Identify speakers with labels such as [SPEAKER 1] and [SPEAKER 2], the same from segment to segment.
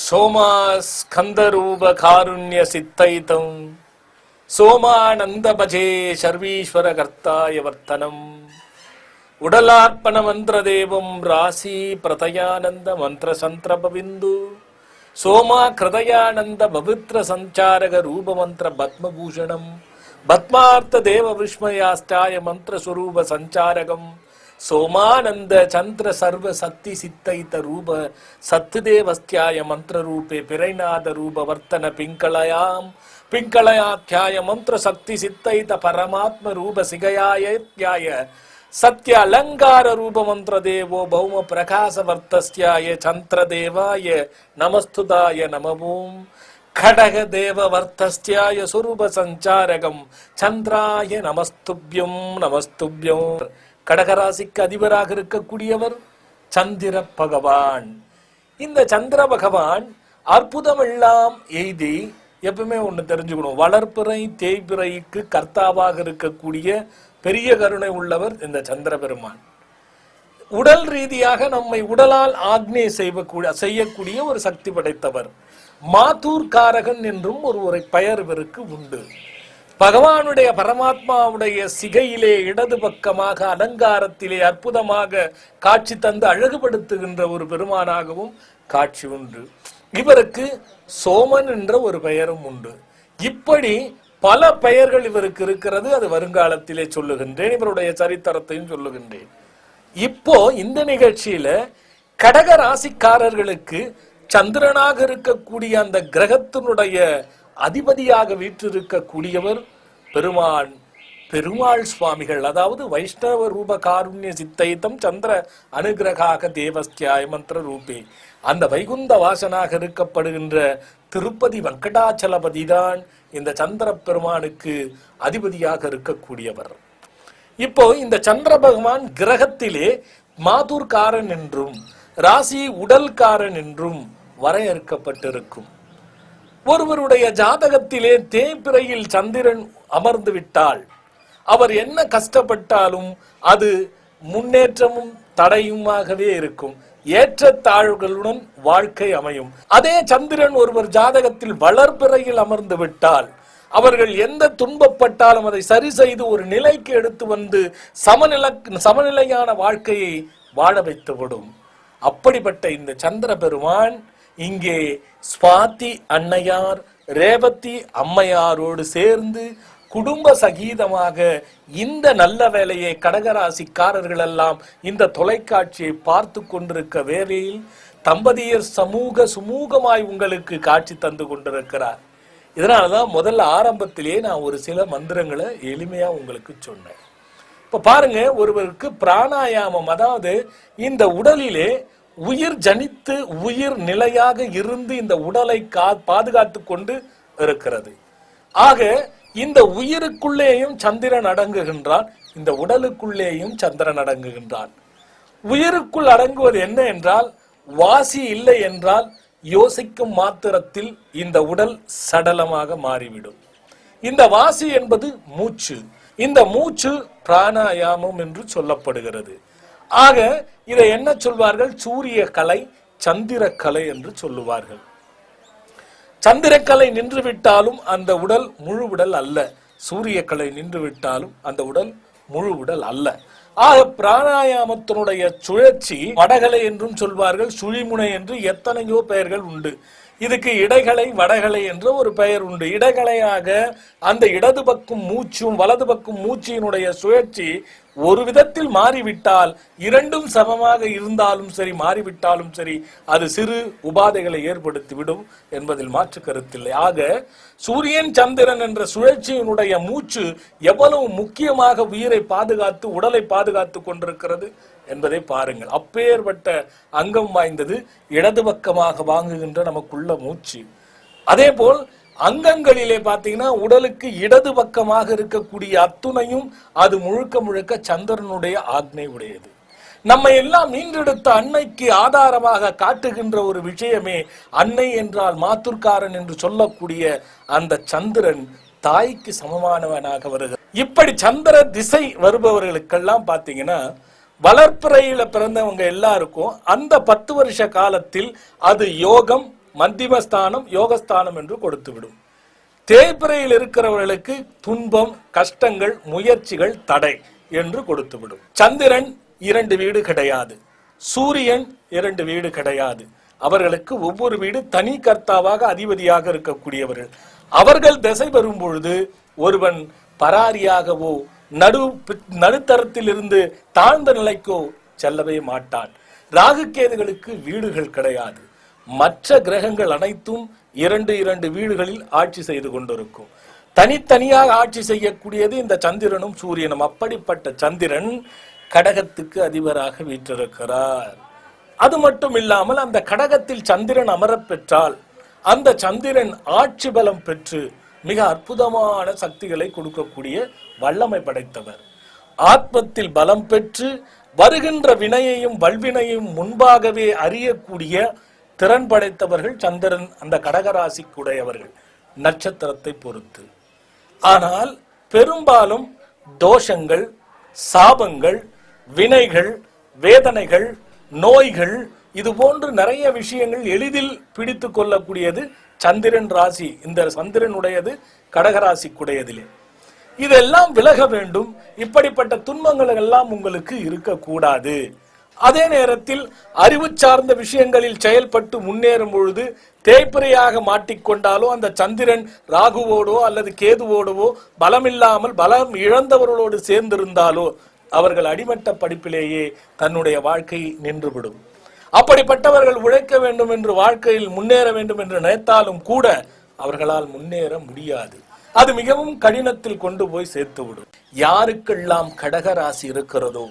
[SPEAKER 1] சோமா ஸ்கந்தரூப காருண்ய சித்தைதம் சோமானந்த பஜே சர்வீஸ்வர கர்த்தாய வர்த்தனம் உடலார்ப்பண மந்திர தேவம் ராசி பிரதயானந்த மந்திர சந்திரபவிந்து சோமா கிருதயானந்த பவித்ர சஞ்சாரக ரூப மந்திர பத்மபூஷணம் பத்மார்த்த தேவ விஸ்மயாஷ்டாய மந்திர ஸ்வரூப சஞ்சாரகம் சோமானந்த சந்திர சர்வ சக்தி சித்தைத ரூப சத்துதேவஸ்தியாய மந்திர ரூபே பிரைநாத ரூப வர்த்தன பிங்களயாம் பிங்களயாத்யாய மந்திர சக்தி சித்தைத பரமாத்ம ரூப சிகயாய சத்ய அலங்கார ரூப மந்திர தேவோ பௌம பிரகாச வர்த்தஸ்யாய சந்திர தேவாய நமஸ்துதாய நமவோம் கடக தேவ வர்த்தஸ்யாய சுரூப சஞ்சாரகம் சந்திராய நமஸ்துப்யம் நமஸ்துப்யம். கடகராசிக்கு அதிபராக இருக்கக்கூடியவர் சந்திர பகவான். இந்த சந்திர பகவான் அற்புதம் எல்லாம் எய்தி எப்பவுமே ஒண்ணு தெரிஞ்சுக்கணும், வளர்ப்பிறை தேய்பிறைக்கு கர்த்தாவாக இருக்கக்கூடிய பெரிய கருணை உள்ளவர் இந்த சந்திர பெருமான். உடல் ரீதியாக நம்மை உடலால் ஆக்னே செய்யக்கூடிய ஒரு சக்தி படைத்தவர். மாத்தூர் காரகன் என்றும் ஒரு பெயர் இவருக்கு உண்டு. பகவானுடைய பரமாத்மாவுடைய சிகையிலே இடது பக்கமாக அலங்காரத்திலே அற்புதமாக காட்சி தந்து அழகுபடுத்துகின்ற ஒரு பெருமானாகவும் காட்சி உண்டு. இவருக்கு சோமன் என்ற ஒரு பெயரும் உண்டு. இப்படி பல பெயர்கள் இவருக்கு இருக்கிறது. அது வருங்காலத்திலே சொல்லுகின்றேன், இவருடைய சரித்திரத்தையும் சொல்லுகின்றேன். இப்போ இந்த நிகழ்ச்சியில கடக ராசிக்காரர்களுக்கு சந்திரனாக இருக்கக்கூடிய அந்த கிரகத்தினுடைய அதிபதியாக வீற்றிருக்கக்கூடியவர் பெருமாள் சுவாமிகள். அதாவது வைஷ்ணவ ரூப காருண்ய சித்தைத்தம் சந்திர அனுகிரகாக தேவஸ்தியாய மந்திர ரூபே. அந்த வைகுந்த வாசனாக இருக்கப்படுகின்ற திருப்பதி வெங்கடாச்சலபதி தான் இந்த சந்திர பெருமானுக்கு அதிபதியாக இருக்கக்கூடியவர். இப்போ இந்த சந்திர பகவான் கிரகத்திலே மாதுர்காரன் என்றும் ராசி உடல்காரன் என்றும் வரையறுக்கப்பட்டிருக்கும். ஒருவருடைய ஜாதகத்திலே தேய்பிறையில் சந்திரன் அமர்ந்து விட்டால் அவர் என்ன கஷ்டப்பட்டாலும் அது முன்னேற்றமும் தடையுமாகவே இருக்கும். ஏற்றத்தாழ்வுகளுடன் வாழ்க்கை அமையும். அதே சந்திரன் ஒருவர் ஜாதகத்தில் வளர்பிறையில் அமர்ந்து விட்டால் அவர்கள் எந்த துன்பப்பட்டாலும் அதை சரி செய்து ஒரு நிலைக்கு எடுத்து வந்து சமநிலையான வாழ்க்கையை வாழ வைத்துவிடும். அப்படிப்பட்ட இந்த சந்திர பெருமான் இங்கே ஸ்வாதி அன்னையார் ரேவதி அம்மையாரோடு சேர்ந்து குடும்ப சகீதமாக இந்த நல்ல வேலையை கடகராசிக்காரர்கள் எல்லாம் இந்த தொலைக்காட்சியை பார்த்து கொண்டிருக்க வேளையில் தம்பதியர் சுமூகமாய் உங்களுக்கு காட்சி தந்து கொண்டிருக்கிறார். இதனாலதான் முதல்ல ஆரம்பத்திலேயே நான் ஒரு சில மந்திரங்களை எளிமையா உங்களுக்கு சொன்னேன். இப்ப பாருங்க, ஒருவருக்கு பிராணாயாமம், அதாவது இந்த உடலிலே உயிர் ஜனித்து உயிர் நிலையாக இருந்து இந்த உடலை பாதுகாத்து கொண்டு இருக்கிறது. ஆக இந்த உயிருக்குள்ளேயும் சந்திரன் அடங்குகின்றான், இந்த உடலுக்குள்ளேயும் சந்திரன் அடங்குகின்றான். உயிருக்குள் அடங்குவது என்ன என்றால், வாசி இல்லை என்றால் யோசிக்கும் மாத்திரத்தில் இந்த உடல் சடலமாக மாறிவிடும். இந்த வாசி என்பது மூச்சு. இந்த மூச்சு பிராணாயாமம் என்று சொல்லப்படுகிறது. ஆக இதை என்ன சொல்வார்கள்? சூரிய கலை, சந்திர கலை என்று சொல்லுவார்கள். சந்திரக்கலை நின்று விட்டாலும் அந்த உடல் முழு உடல் அல்ல, சூரிய கலை நின்று விட்டாலும் அந்த உடல் முழு உடல் அல்ல. ஆக பிராணாயாமத்தினுடைய சுழற்சி வடகலை என்றும் சொல்வார்கள், சுழிமுனை என்று எத்தனையோ பெயர்கள் உண்டு. இதுக்கு இடைகளை வடகலை என்ற ஒரு பெயர் உண்டு. இடைகளையாக அந்த இடது பக்கம் மூச்சும் வலது பக்கம் மூச்சினுடைய சுழற்சி ஒரு விதத்தில் மாறிவிட்டால், இரண்டும் சமமாக இருந்தாலும் சரி மாறிவிட்டாலும் சரி, அது சிறு உபாதைகளை ஏற்படுத்திவிடும் என்பதில் மாற்று கருத்தில்லை. ஆக சூரியன் சந்திரன் என்ற சுழற்சியினுடைய மூச்சு எவ்வளவு முக்கியமாக உயிரை பாதுகாத்து உடலை பாதுகாத்து கொண்டிருக்கிறது என்பதை பாருங்கள். அப்பேற்பட்ட அங்கம் வாய்ந்தது இடது பக்கமாக வாங்குகின்ற நமக்குள்ள மூச்சு. அதே போல் அங்கங்களிலே பார்த்தீங்கன்னா உடலுக்கு இடது பக்கமாக இருக்கக்கூடிய அத்துணையும் அது முழுக்க சந்திரனுடைய ஆக்னை உடையது. நம்ம எல்லாம் மீண்டெடுத்த அன்னைக்கு ஆதாரமாக காட்டுகின்ற ஒரு விஷயமே அன்னை என்றால் மாத்துர்காரன் என்று சொல்லக்கூடிய அந்த சந்திரன் தாய்க்கு சமமானவனாக வருகிறது. இப்படி சந்திர திசை வருபவர்களுக்கெல்லாம் பார்த்தீங்கன்னா வளர்ப்பிறையில பிறந்தவங்க எல்லாருக்கும் அந்த 10 வருஷ காலத்தில் அது யோகம் மத்தியமஸ்தானம் யோகஸ்தானம் என்று கொடுத்துவிடும். தேய்பிரையில் இருக்கிறவர்களுக்கு துன்பம், கஷ்டங்கள், முயற்சிகள், தடை என்று கொடுத்துவிடும். சந்திரன் 2 வீடு கிடையாது, சூரியன் 2 வீடு கிடையாது. அவர்களுக்கு ஒவ்வொரு வீடு தனி கர்த்தாவாக அதிபதியாக இருக்கக்கூடியவர்கள். அவர்கள் திசை வரும் பொழுது ஒருவன் பராரியாகவோ நடுத்தரத்தில் இருந்து தாழ்ந்த நிலைக்கோ செல்லவே மாட்டான். ராகுகேதுகளுக்கு வீடுகள் கிடையாது. மற்ற கிரகங்கள் அனைத்தும் 2 வீடுகளில் ஆட்சி செய்து கொண்டிருக்கும். தனித்தனியாக ஆட்சி செய்யக்கூடியது இந்த சந்திரனும் சூரியனும். அப்படிப்பட்ட சந்திரன் கடகத்துக்கு அதிபராக வீற்றிருக்கிறார். அது மட்டும் இல்லாமல் அந்த கடகத்தில் சந்திரன் அமரப் பெற்றால் அந்த சந்திரன் ஆட்சி பலம் பெற்று மிக அற்புதமான சக்திகளை கொடுக்கக்கூடிய வல்லமை படைத்தவர். ஆத்மத்தில் பலம் பெற்று வருகின்ற வினையையும் வல்வினையும் முன்பாகவே அறியக்கூடிய திறன் படைத்தவர்கள் சந்திரன் அந்த கடகராசிக்குடையவர்கள் நட்சத்திரத்தை பொறுத்து. ஆனால் பெரும்பாலும் தோஷங்கள், சாபங்கள், வினைகள், வேதனைகள், நோய்கள், இது போன்று நிறைய விஷயங்கள் எளிதில் பிடித்து கொள்ளக்கூடியது சந்திரன் ராசி. இந்த சந்திரனுடையது கடகராசிக்குடையதிலே. இதெல்லாம் விலக வேண்டும். இப்படிப்பட்ட துன்பங்கள் எல்லாம் உங்களுக்கு இருக்கக்கூடாது. அதே நேரத்தில் அறிவு சார்ந்த விஷயங்களில் செயல்பட்டு முன்னேறும் பொழுது தேய்பிரையாக மாட்டிக்கொண்டாலோ அந்த சந்திரன் ராகுவோடோ அல்லது கேதுவோடவோ பலமில்லாமல் பலம் இழந்தவர்களோடு சேர்ந்திருந்தாலோ அவர்கள் அடிமட்ட படிப்பிலேயே தன்னுடைய வாழ்க்கை நின்றுவிடும். அப்படிப்பட்டவர்கள் உழைக்க வேண்டும் என்று, வாழ்க்கையில் முன்னேற வேண்டும் என்று நினைத்தாலும் கூட அவர்களால் முன்னேற முடியாது. அது மிகவும் கடினத்தில் கொண்டு போய் சேர்த்துவிடும். யாருக்கெல்லாம் கடகராசி இருக்கிறதோ,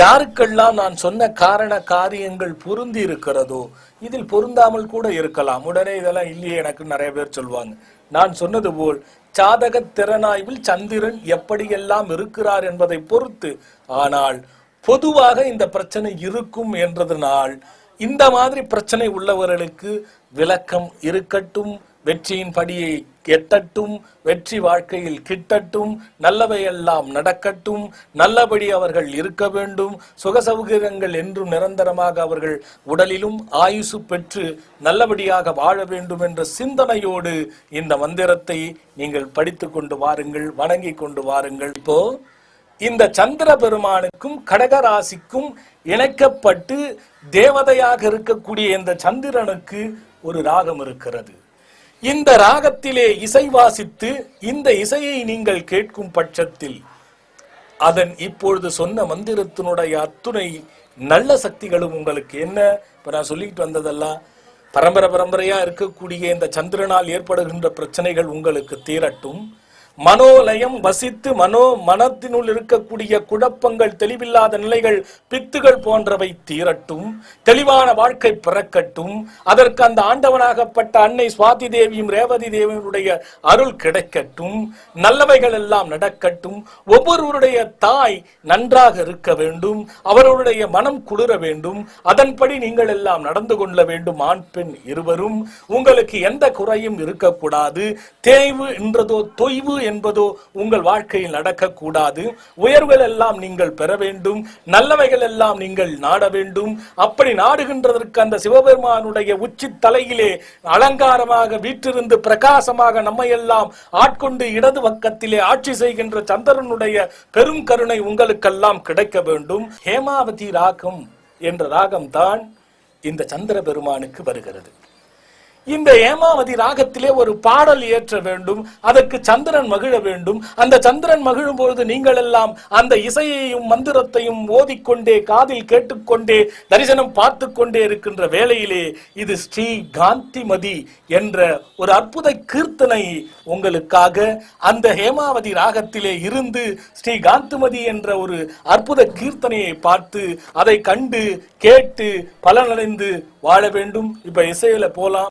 [SPEAKER 1] யாருக்கெல்லாம் நான் சொன்ன காரண காரியங்கள் பொருந்தி இருக்கிறதோ, இதில் பொருந்தாமல் கூட இருக்கலாம். உடனே இதெல்லாம் இல்லையே எனக்கு நிறைய பேர் சொல்லுவாங்க. நான் சொன்னது போல் ஜாதக திறனாய்வில் சந்திரன் எப்படியெல்லாம் இருக்கிறார் என்பதை பொறுத்து. ஆனால் பொதுவாக இந்த பிரச்சனை இருக்கும் என்றதனால் இந்த மாதிரி பிரச்சனை உள்ளவர்களுக்கு விளக்கம் இருக்கட்டும், வெற்றியின் படியை எட்டட்டும், வெற்றி வாழ்க்கையில் கிட்டட்டும், நல்லவையெல்லாம் நடக்கட்டும், நல்லபடி அவர்கள் இருக்க வேண்டும், சுக சௌகரியங்கள் என்றும் நிரந்தரமாக அவர்கள் உடலிலும் ஆயுசு பெற்று நல்லபடியாக வாழ வேண்டும் என்ற சிந்தனையோடு இந்த மந்திரத்தை நீங்கள் படித்து கொண்டு வாருங்கள், வணங்கி கொண்டு வாருங்கள். இப்போ இந்த சந்திர பெருமானுக்கும் கடகராசிக்கும் இணைக்கப்பட்டு தேவதையாக இருக்கக்கூடிய இந்த சந்திரனுக்கு ஒரு ராகம் இருக்கிறது. இந்த ராகத்திலே இசை வாசித்து இந்த இசையை நீங்கள் கேட்கும் பட்சத்தில் அதன் இப்பொழுது சொன்ன மந்திரத்தினுடைய அத்துணை நல்ல சக்திகளும் உங்களுக்கு என்ன, இப்ப நான் சொல்லிட்டு வந்ததெல்லாம் பரம்பரையா இருக்கக்கூடிய இந்த சந்திரனால் ஏற்படுகின்ற பிரச்சனைகள் உங்களுக்கு தீரட்டும். மனோலயம் வசித்து மனத்தினுள் இருக்கக்கூடிய குழப்பங்கள், தெளிவில்லாத நிலைகள், பித்துகள் போன்றவை தீரட்டும். தெளிவான வாழ்க்கை பிறக்கட்டும். அதற்கு அந்த ஆண்டவனாகப்பட்ட அன்னை சுவாதி தேவியும் ரேவதி தேவியுடைய அருள் கிடைக்கட்டும். நல்லவைகள் எல்லாம் நடக்கட்டும். ஒவ்வொருவருடைய தாய் நன்றாக இருக்க வேண்டும். அவர்களுடைய மனம் குளிர வேண்டும். அதன்படி நீங்கள் எல்லாம் நடந்து கொள்ள வேண்டும். ஆண் பெண் இருவரும். உங்களுக்கு எந்த குறையும் இருக்கக்கூடாது. தேய்வு என்றதோ தொய்வு என்பதோ உங்கள் வாழ்க்கையில் நடக்கக்கூடாது. உயர்வுகள் எல்லாம் நீங்கள் பெற வேண்டும். நல்லவைகள் எல்லாம் நீங்கள் நாட வேண்டும். அப்படி நாடுகின்றதற்கு அந்த சிவபெருமானுடைய உச்சி தலையிலே அலங்காரமாக வீற்றிருந்து பிரகாசமாக நம்மை எல்லாம் ஆட்கொண்டு இடது பக்கத்திலே ஆட்சி செய்கின்ற சந்திரனுடைய பெரும் கருணை உங்களுக்கெல்லாம் கிடைக்க வேண்டும். ஹேமாவதி ராகம் என்ற ராகம் தான் இந்த சந்திர பெருமானுக்கு வருகிறது. இந்த ஏமாவதி ராகத்திலே ஒரு பாடல் இயற்ற வேண்டும். அதற்கு சந்திரன் மகிழ வேண்டும். அந்த சந்திரன் மகிழும் பொழுது நீங்கள் எல்லாம் அந்த இசையையும் மந்திரத்தையும் ஓதிக்கொண்டே காதில் கேட்டுக்கொண்டே தரிசனம் பார்த்து கொண்டே இருக்கின்ற வேளையிலே இது ஸ்ரீ காந்திமதி என்ற ஒரு அற்புத கீர்த்தனை உங்களுக்காக அந்த ஹேமாவதி ராகத்திலே இருந்து ஸ்ரீ காந்திமதி என்ற ஒரு அற்புத கீர்த்தனையை பார்த்து அதை கண்டு கேட்டு பலனடைந்து வாழ வேண்டும். இப்ப இசையில போலாம்.